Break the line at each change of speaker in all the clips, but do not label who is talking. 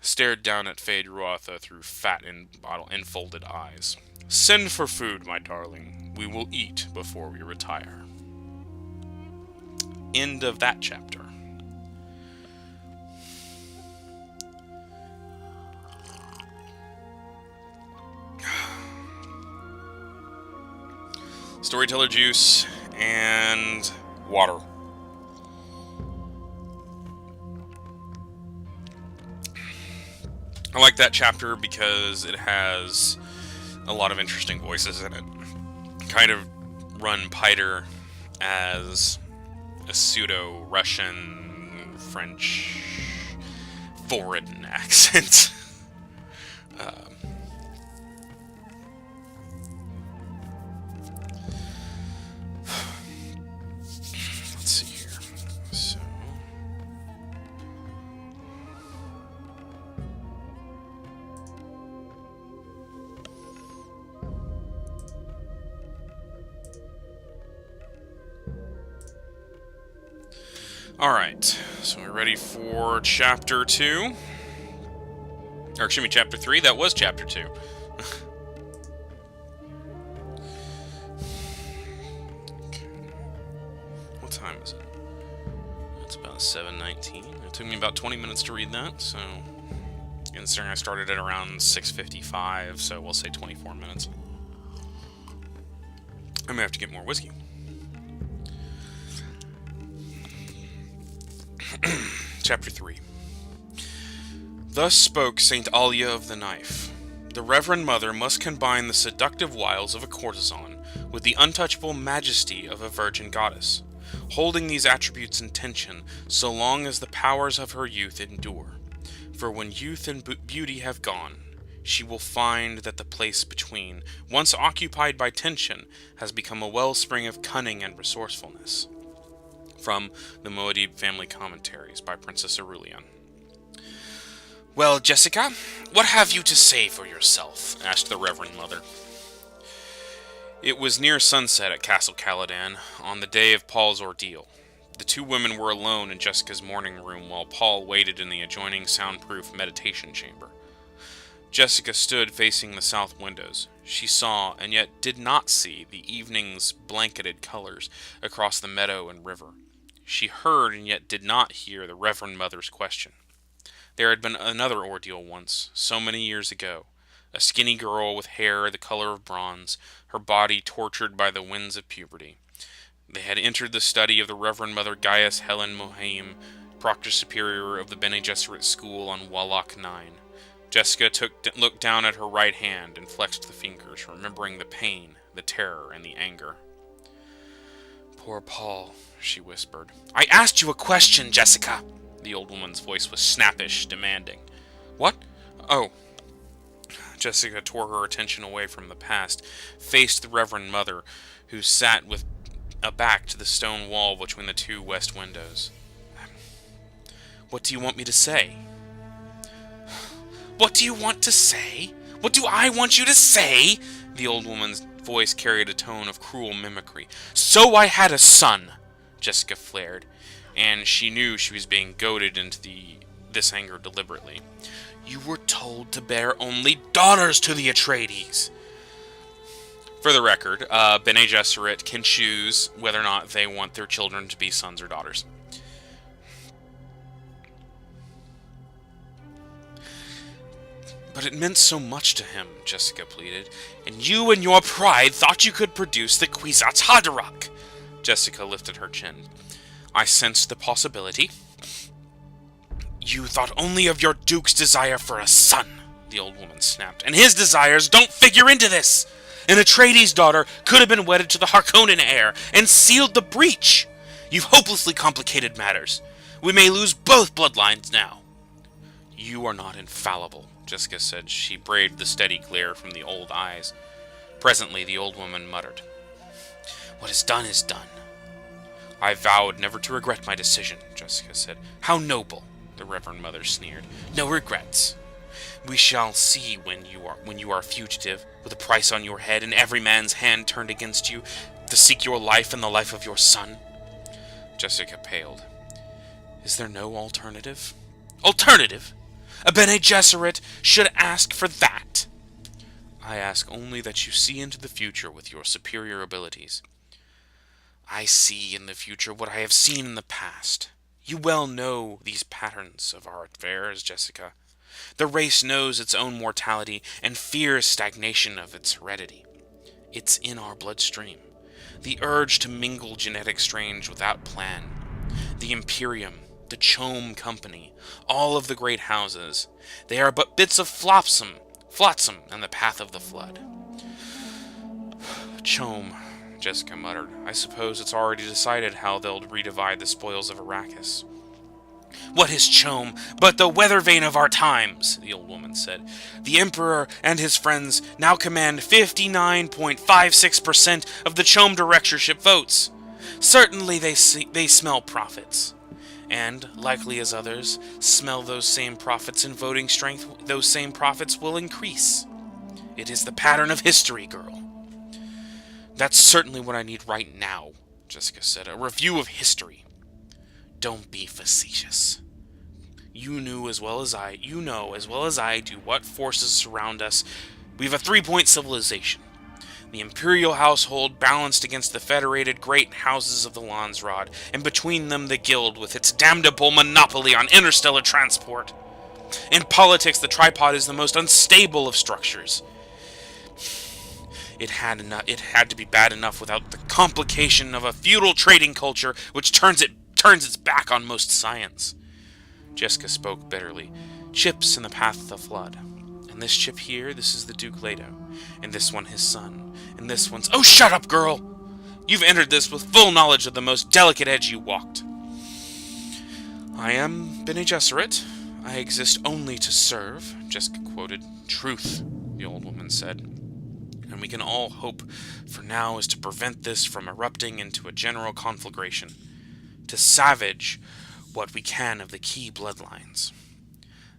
stared down at Phaedruatha through fat and enfolded eyes. "Send for food, my darling. We will eat before we retire." End of that chapter. Storyteller juice and water. I like that chapter because it has a lot of interesting voices in it. Kind of run Piter as a pseudo-Russian, French, foreign accent. Let's see here. So, alright, so we're ready for Chapter 2. Or, excuse me, Chapter 3. That was Chapter 2. Okay. What time is it? It's about 7:19. It took me about 20 minutes to read that, so... Considering I started at around 6:55, so we'll say 24 minutes. I may have to get more whiskey. Chapter 3. Thus spoke Saint Alia of the Knife. The Reverend Mother must combine the seductive wiles of a courtesan with the untouchable majesty of a virgin goddess, holding these attributes in tension so long as the powers of her youth endure. For when youth and beauty have gone, she will find that the place between, once occupied by tension, has become a wellspring of cunning and resourcefulness. From the Muad'Dib Family Commentaries by Princess Aurelian. "Well, Jessica, what have you to say for yourself?" asked the Reverend Mother. It was near sunset at Castle Caladan, on the day of Paul's ordeal. The two women were alone in Jessica's morning room while Paul waited in the adjoining soundproof meditation chamber. Jessica stood facing the south windows. She saw, and yet did not see, the evening's blanketed colors across the meadow and river. She heard, and yet did not hear, the Reverend Mother's question. There had been another ordeal once, so many years ago. A skinny girl with hair the color of bronze, her body tortured by the winds of puberty. They had entered the study of the Reverend Mother Gaius Helen Mohaim, Proctor Superior of the Bene Gesserit School on Wallach 9. Jessica looked down at her right hand and flexed the fingers, remembering the pain, the terror, and the anger. "Poor Paul," she whispered. "I asked you a question, Jessica!" The old woman's voice was snappish, demanding. "What? Oh." Jessica tore her attention away from the past, faced the Reverend Mother, who sat with a back to the stone wall between the two west windows. "What do you want me to say?" "What do you want to say? What do I want you to say?" The old woman's voice carried a tone of cruel mimicry. "So I had a son," Jessica flared, and she knew she was being goaded into this anger deliberately. "You were told to bear only daughters to the Atreides." For the record, Bene Gesserit can choose whether or not they want their children to be sons or daughters. "But it meant so much to him," Jessica pleaded. "And you in your pride thought you could produce the Kwisatz Haderach." Jessica lifted her chin. "I sensed the possibility." "You thought only of your Duke's desire for a son," the old woman snapped. "And his desires don't figure into this. An Atreides' daughter could have been wedded to the Harkonnen heir and sealed the breach. You've hopelessly complicated matters. We may lose both bloodlines now." "You are not infallible," Jessica said. She braved the steady glare from the old eyes. Presently, the old woman muttered. "What is done is done." "I vowed never to regret my decision," Jessica said. "How noble," the Reverend Mother sneered. "No regrets. We shall see when you are a fugitive, with a price on your head and every man's hand turned against you, to seek your life and the life of your son." Jessica paled. "Is there no alternative?" "Alternative? A Bene Gesserit should ask for that. I ask only that you see into the future with your superior abilities. I see in the future what I have seen in the past. You well know these patterns of our affairs, Jessica. The race knows its own mortality and fears stagnation of its heredity. It's in our bloodstream. The urge to mingle genetic strains without plan. The Imperium, the Chome Company, all of the great houses, they are but bits of flotsam in the path of the flood. Chome, Jessica muttered. I suppose it's already decided how they'll redivide the spoils of Arrakis. What is Chome but the weather vane of our times, the old woman said. The Emperor and his friends now command 59.56% of the Chome directorship votes. Certainly they smell profits. And, likely as others, smell those same profits in voting strength, those same profits will increase. It is the pattern of history, girl. That's certainly what I need right now, Jessica said. A review of history. Don't be facetious. You know as well as I do what forces surround us. We have a 3-point civilization. The imperial household balanced against the federated great houses of the Landsraad, and between them the guild with its damnable monopoly on interstellar transport. In politics, the tripod is the most unstable of structures. It had to be bad enough without the complication of a feudal trading culture which turns its back on most science. Jessica spoke bitterly. Chips in the path of the flood. And this chip here, this is the Duke Leto. And this one his son. And this one's... Oh, shut up, girl! You've entered this with full knowledge of the most delicate edge you walked. I am Bene Gesserit. I exist only to serve, Jessica quoted. Truth, the old woman said. And we can all hope for now is to prevent this from erupting into a general conflagration. To savage what we can of the key bloodlines.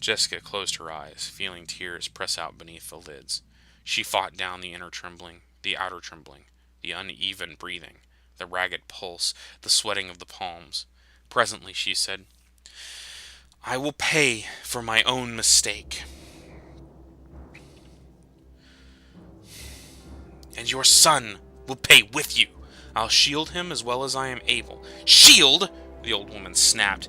Jessica closed her eyes, feeling tears press out beneath the lids. She fought down the inner trembling, the outer trembling, the uneven breathing, the ragged pulse, the sweating of the palms. Presently she said, I will pay for my own mistake. And your son will pay with you. I'll shield him as well as I am able. Shield? The old woman snapped.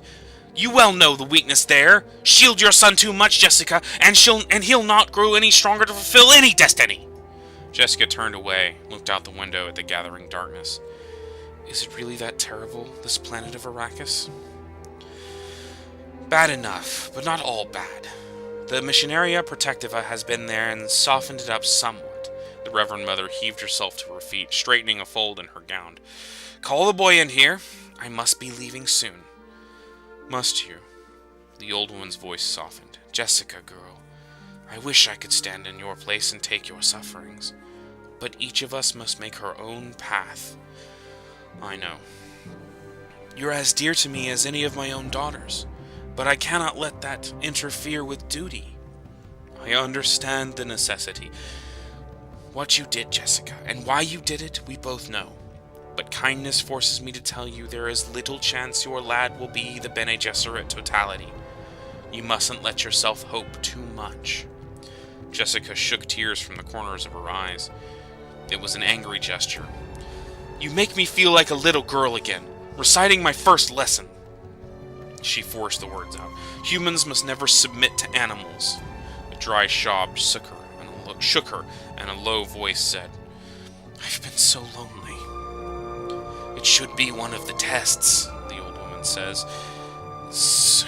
You well know the weakness there. Shield your son too much, Jessica, and he'll not grow any stronger to fulfill any destiny. Jessica turned away, looked out the window at the gathering darkness. Is it really that terrible, this planet of Arrakis? Bad enough, but not all bad. The Missionaria Protectiva has been there and softened it up somewhat. The Reverend Mother heaved herself to her feet, straightening a fold in her gown. Call the boy in here. I must be leaving soon. Must you? The old woman's voice softened. Jessica, girl, I wish I could stand in your place and take your sufferings. But each of us must make her own path. I know. You're as dear to me as any of my own daughters, but I cannot let that interfere with duty. I understand the necessity. What you did, Jessica, and why you did it, we both know. But kindness forces me to tell you there is little chance your lad will be the Bene Gesserit totality. You mustn't let yourself hope too much. Jessica shook tears from the corners of her eyes. It was an angry gesture. You make me feel like a little girl again, reciting my first lesson. She forced the words out. Humans must never submit to animals. A dry sob shook her, and a low voice said, I've been so lonely. It should be one of the tests, the old woman says.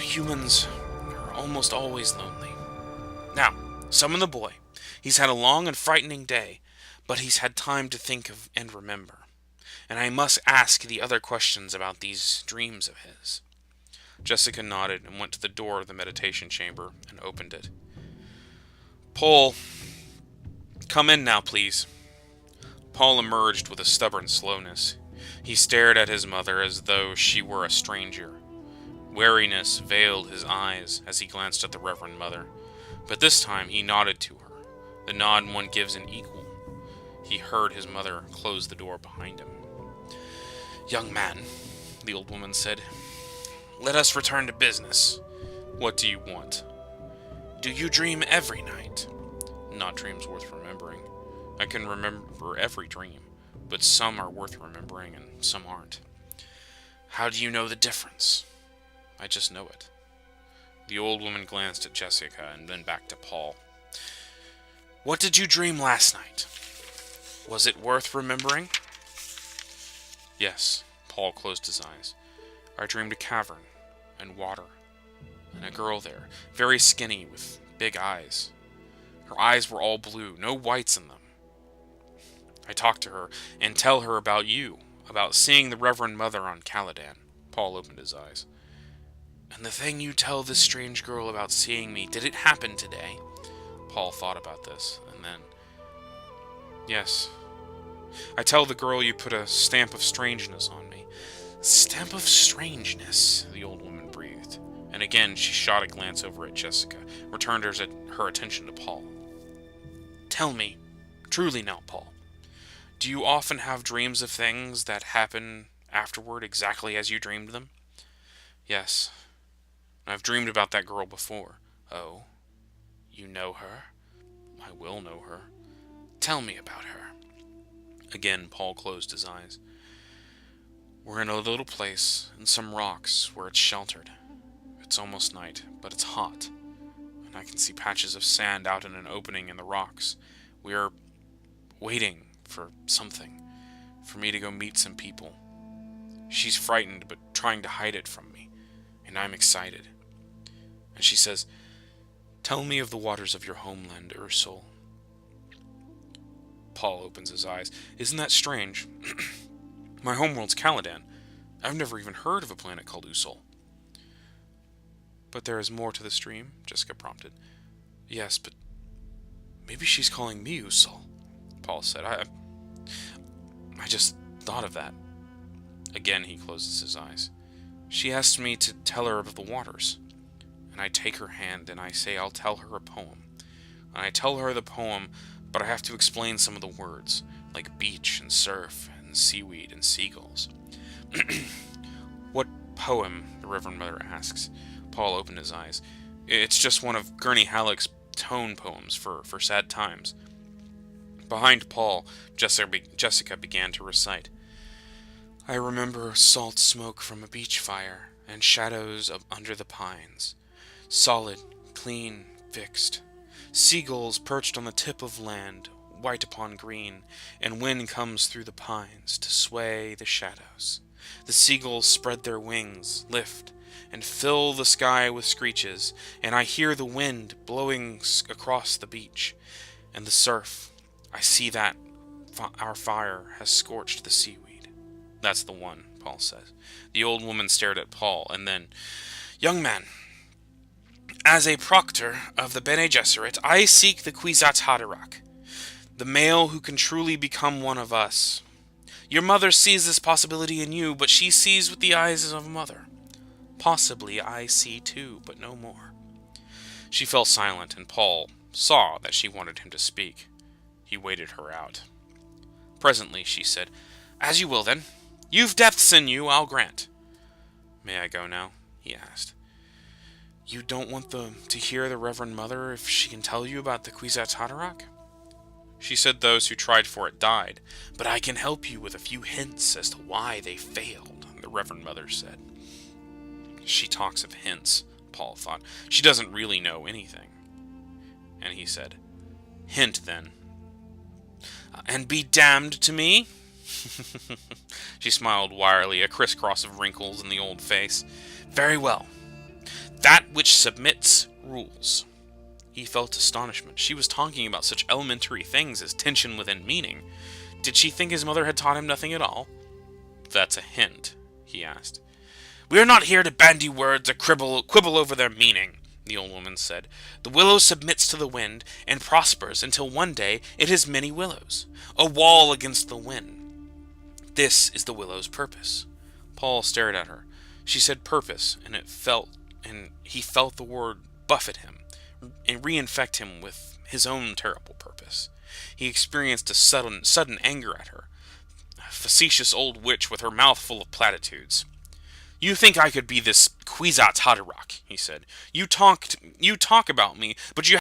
Humans are almost always lonely. Now, summon the boy. He's had a long and frightening day, but he's had time to think of and remember. And I must ask the other questions about these dreams of his. Jessica nodded and went to the door of the meditation chamber and opened it. Paul, come in now, please. Paul emerged with a stubborn slowness. He stared at his mother as though she were a stranger. Wariness veiled his eyes as he glanced at the Reverend Mother, but this time he nodded to her, the nod one gives an equal. He heard his mother close the door behind him. Young man, the old woman said, let us return to business. What do you want? Do you dream every night? Not dreams worth remembering. I can remember every dream, but some are worth remembering and some aren't. How do you know the difference? I just know it. The old woman glanced at Jessica and then back to Paul. What did you dream last night? Was it worth remembering? Yes, Paul closed his eyes. I dreamed a cavern, and water, and a girl there, very skinny, with big eyes. Her eyes were all blue, no whites in them. I talked to her, and tell her about you, about seeing the Reverend Mother on Caladan. Paul opened his eyes. And the thing you tell this strange girl about seeing me, did it happen today? Paul thought about this, and then... Yes. I tell the girl you put a stamp of strangeness on me. Stamp of strangeness, the old woman breathed. And again she shot a glance over at Jessica, returned her attention to Paul. Tell me, truly now, Paul, do you often have dreams of things that happen afterward exactly as you dreamed them? Yes. I've dreamed about that girl before. Oh, you know her? I will know her. Tell me about her. Again, Paul closed his eyes. We're in a little place, in some rocks, where it's sheltered. It's almost night, but it's hot, and I can see patches of sand out in an opening in the rocks. We are waiting for something, for me to go meet some people. She's frightened, but trying to hide it from me, and I'm excited. And she says, tell me of the waters of your homeland, Ursule. Paul opens his eyes. Isn't that strange? My homeworld's Caladan. I've never even heard of a planet called Usul. But there is more to the stream, Jessica prompted. Yes, but maybe she's calling me Usul, Paul said. I just thought of that. Again he closes his eyes. She asked me to tell her of the waters. And I take her hand and I say I'll tell her a poem. And I tell her the poem, but I have to explain some of the words, like beach and surf and seaweed and seagulls. What poem? The Reverend Mother asks. Paul opened his eyes. It's just one of Gurney Halleck's tone poems for sad times. Behind Paul, Jessica began to recite. I remember salt smoke from a beach fire and shadows under the pines. Solid, clean, fixed. Seagulls perched on the tip of land, white upon green, and wind comes through the pines to sway the shadows. The seagulls spread their wings, lift, and fill the sky with screeches, and I hear the wind blowing across the beach, and the surf. I see that our fire has scorched the seaweed. That's the one, Paul says. The old woman stared at Paul, and then, Young man, as a proctor of the Bene Gesserit, I seek the Kwisatz Haderach, the male who can truly become one of us. Your mother sees this possibility in you, but she sees with the eyes of a mother. Possibly I see too, but no more. She fell silent, and Paul saw that she wanted him to speak. He waited her out. Presently she said, As you will, then. You've depths in you, I'll grant. May I go now? He asked. You don't want to hear the Reverend Mother if she can tell you about the Kwisatz Haderach? She said those who tried for it died, but I can help you with a few hints as to why they failed, the Reverend Mother said. She talks of hints, Paul thought. She doesn't really know anything. And he said, Hint, then. And be damned to me? She smiled wryly, a crisscross of wrinkles in the old face. Very well. That which submits rules. He felt astonishment. She was talking about such elementary things as tension within meaning. Did she think his mother had taught him nothing at all? That's a hint, he asked. We are not here to bandy words or quibble over their meaning, the old woman said. The willow submits to the wind and prospers until one day it is many willows, a wall against the wind. This is the willow's purpose. Paul stared at her. She said purpose, and he felt the word buffet him and reinfect him with his own terrible purpose. He experienced a sudden anger at her, a facetious old witch with her mouth full of platitudes. You think I could be this Kwisatz Haderach, he said. You talk about me, but you